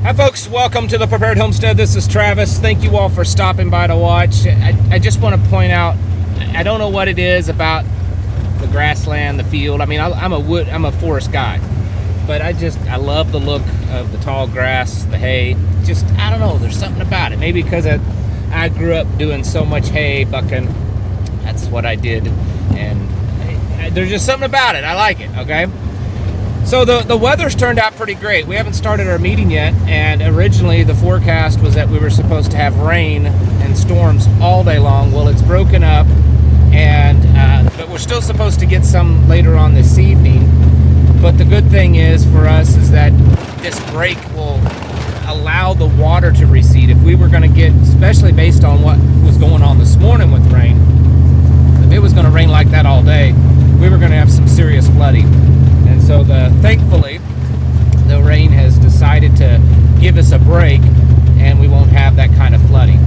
Hi folks, welcome to the Prepared Homestead. This is Travis. Thank you all for stopping by to watch. I just want to point out, I don't know what it is about the grassland, the field. I mean, I'm a forest guy, but I love the look of the tall grass, the hay. Just, I don't know, there's something about it. Maybe because I grew up doing so much hay, bucking. That's what I did, and there's just something about it. I like it, okay? So the weather's turned out pretty great. We haven't started our meeting yet, and originally the forecast was that we were supposed to have rain and storms all day long. Well, it's broken up, but we're still supposed to get some later on this evening. But the good thing is for us is that this break will allow the water to recede. If we were going to get, especially based on what was going on this morning with rain, if it was going to rain like that all day, we were going to have some serious flooding. And so thankfully, the rain has decided to give us a break, and we won't have that kind of flooding.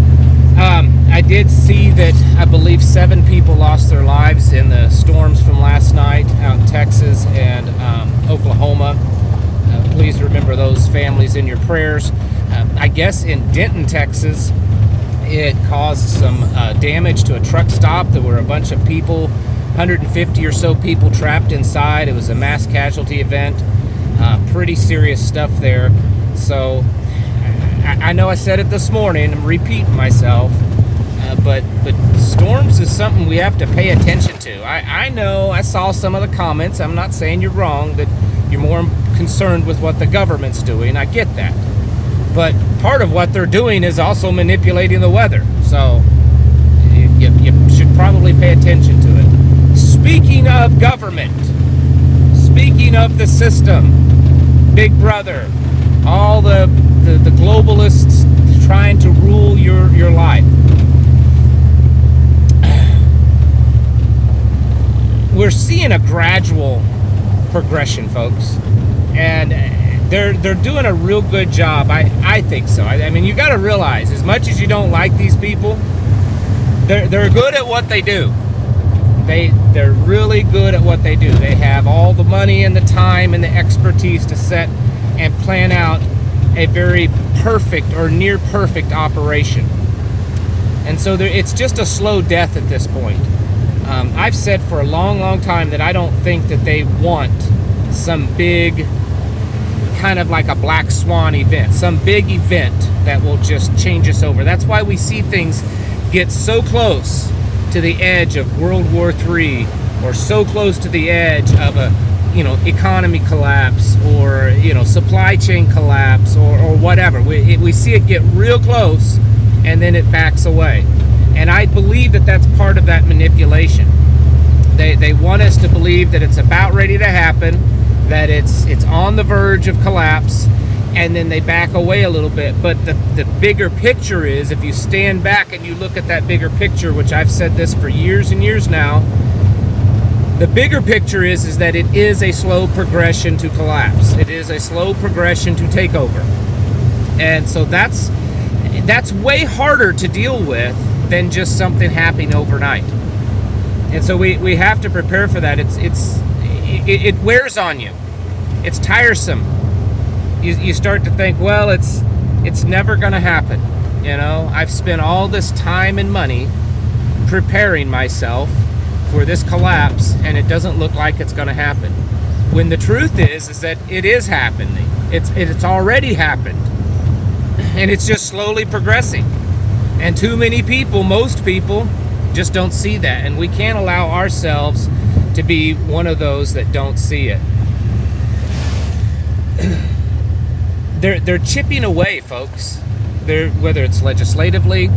I did see that I believe 7 people lost their lives in the storms from last night out in Texas and Oklahoma. Please remember those families in your prayers. I guess in Denton, Texas, it caused some damage to a truck stop. There were a bunch of people, 150 or so people trapped inside. It was a mass casualty event. Pretty serious stuff there. So I know I said it this morning, I'm repeating myself, but storms is something we have to pay attention to. I know I saw some of the comments. I'm not saying you're wrong, that you're more concerned with what the government's doing. I get that. But part of what they're doing is also manipulating the weather. So you should probably pay attention to it. Speaking of government, speaking of the system, Big Brother, all the globalists trying to rule your life. We're seeing a gradual progression, folks, and they're doing a real good job. I think so. I mean, you got to realize, as much as you don't like these people, they're good at what they do. They're really good at what they do. They have all the money and the time and the expertise to set and plan out a very perfect or near perfect operation. And so it's just a slow death at this point. I've said for a long time that I don't think that they want some big, kind of like a black swan event, some big event that will just change us over. That's why we see things get so close to the edge of World War III, or so close to the edge of a economy collapse, or supply chain collapse, or whatever. We see it get real close, and then it backs away. And I believe that that's part of that manipulation. They want us to believe that it's about ready to happen, that it's on the verge of collapse, and then they back away a little bit. But the bigger picture is, if you stand back and you look at that bigger picture, which I've said this for years and years now, the bigger picture is that it is a slow progression to collapse. It is a slow progression to take over. And so that's way harder to deal with than just something happening overnight. And so we have to prepare for that. It wears on you. It's tiresome. You start to think, well, it's never going to happen. I've spent all this time and money preparing myself for this collapse, and it doesn't look like it's going to happen. When the truth is that it is happening. It's already happened, and it's just slowly progressing. And too many people, most people, just don't see that, and we can't allow ourselves to be one of those that don't see it. They're chipping away, folks. Whether it's legislatively,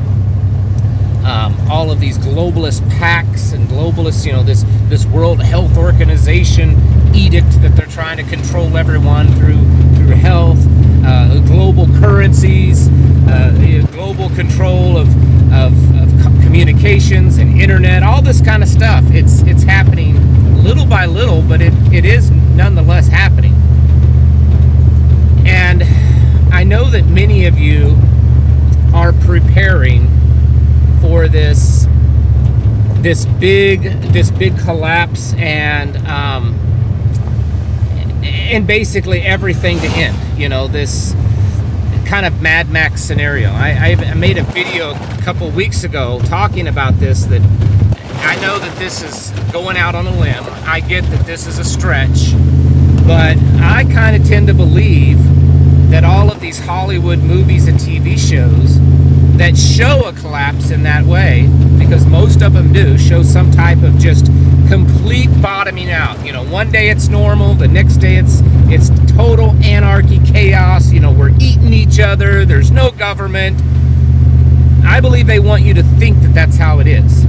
all of these globalist pacts and globalists, this World Health Organization edict that they're trying to control everyone through health, global currencies, global control of communications and internet, all this kind of stuff. It's happening little by little, but it is nonetheless happening. And I know that many of you are preparing for this big collapse and basically everything to end. kind of Mad Max scenario. I made a video a couple weeks ago talking about this, that I know that this is going out on a limb. I get that this is a stretch, but I kind of tend to believe that all of these Hollywood movies and TV shows that show a collapse in that way, because most of them do, show some type of just complete bottoming out. You know, one day it's normal, the next day it's total anarchy, chaos. You know, we're eating each other, there's no government. I believe they want you to think that that's how it is,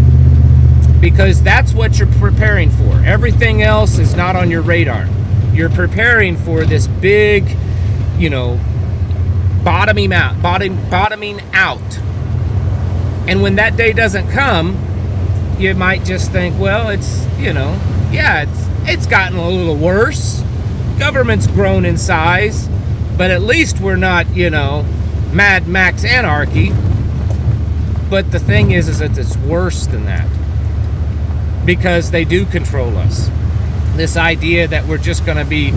because that's what you're preparing for. Everything else is not on your radar. You're preparing for this big, you know, bottoming out. And when that day doesn't come, you might just think, well, it's, you know, yeah, it's gotten a little worse. Government's grown in size, but at least we're not, you know, Mad Max anarchy. But the thing is that it's worse than that, because they do control us. This idea that we're just going to be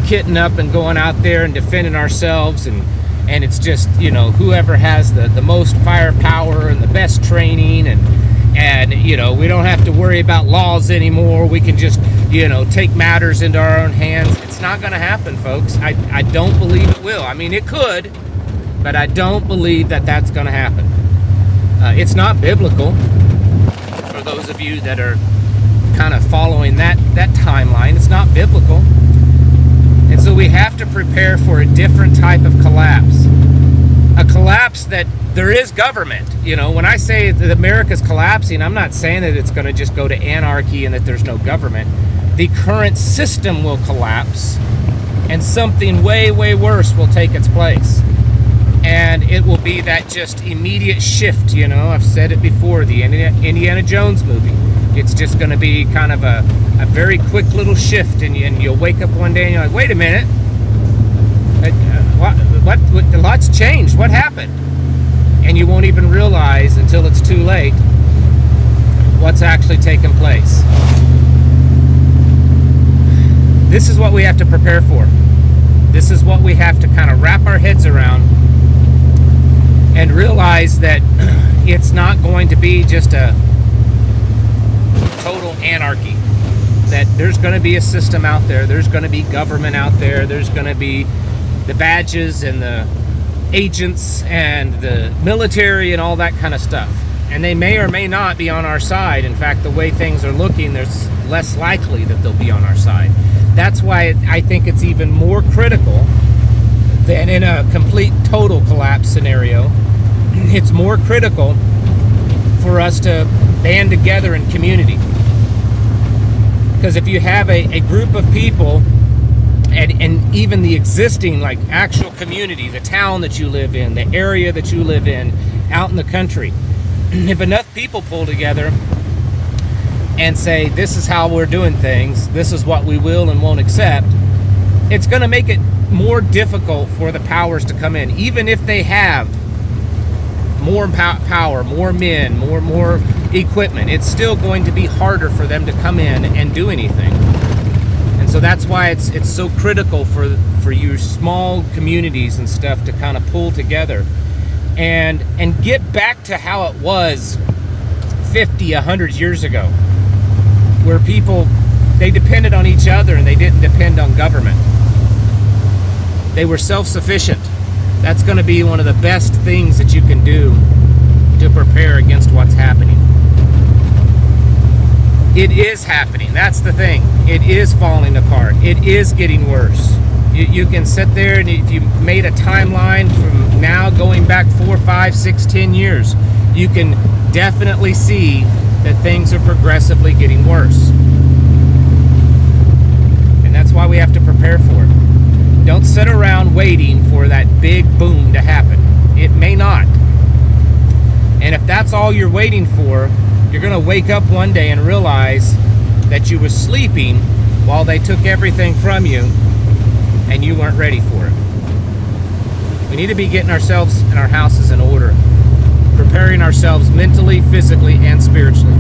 kitting up and going out there and defending ourselves, and it's just, you know, whoever has the most firepower and the best training, and you know, we don't have to worry about laws anymore. We can just, you know, take matters into our own hands. It's not going to happen, folks. I don't believe it will. I mean, it could, but I don't believe that that's going to happen. It's not biblical, for those of you that are kind of following that timeline. It's not biblical. And so we have to prepare for a different type of collapse. A collapse that there is government. You know, when I say that America's collapsing, I'm not saying that it's going to just go to anarchy and that there's no government. The current system will collapse, and something way, way worse will take its place. And it will be that just immediate shift. You know, I've said it before, the Indiana Jones movie. It's just going to be kind of a very quick little shift, and you'll wake up one day and you're like, wait a minute, what a lot's changed, what happened? And you won't even realize until it's too late what's actually taken place. This is what we have to prepare for. This is what we have to kind of wrap our heads around and realize that it's not going to be just a total anarchy. That there's going to be a system out there, there's going to be government out there, there's going to be the badges and the agents and the military and all that kind of stuff. And they may or may not be on our side. In fact, the way things are looking, there's less likely that they'll be on our side. That's why I think it's even more critical than in a complete total collapse scenario. It's more critical for us to band together in community. Because if you have a group of people, and even the existing, like, actual community, the town that you live in, the area that you live in, out in the country, if enough people pull together and say, this is how we're doing things, this is what we will and won't accept, it's going to make it more difficult for the powers to come in. Even if they have more power, more men, more equipment, it's still going to be harder for them to come in and do anything. And so that's why it's so critical for your small communities and stuff to kind of pull together and get back to how it was 50, 100 years ago, where people, they depended on each other and they didn't depend on government. They were self-sufficient. That's going to be one of the best things that you can do to prepare against what's happening. It is happening. That's the thing. It is falling apart. It is getting worse. You can sit there, and if you made a timeline from now going back 4, 5, 6, 10 years, you can definitely see that things are progressively getting worse. And that's why we have to prepare for it. Don't sit around waiting for that big boom to happen. It may not. And if that's all you're waiting for, you're going to wake up one day and realize that you were sleeping while they took everything from you and you weren't ready for it. We need to be getting ourselves and our houses in order, preparing ourselves mentally, physically, and spiritually.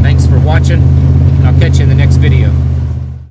Thanks for watching, and I'll catch you in the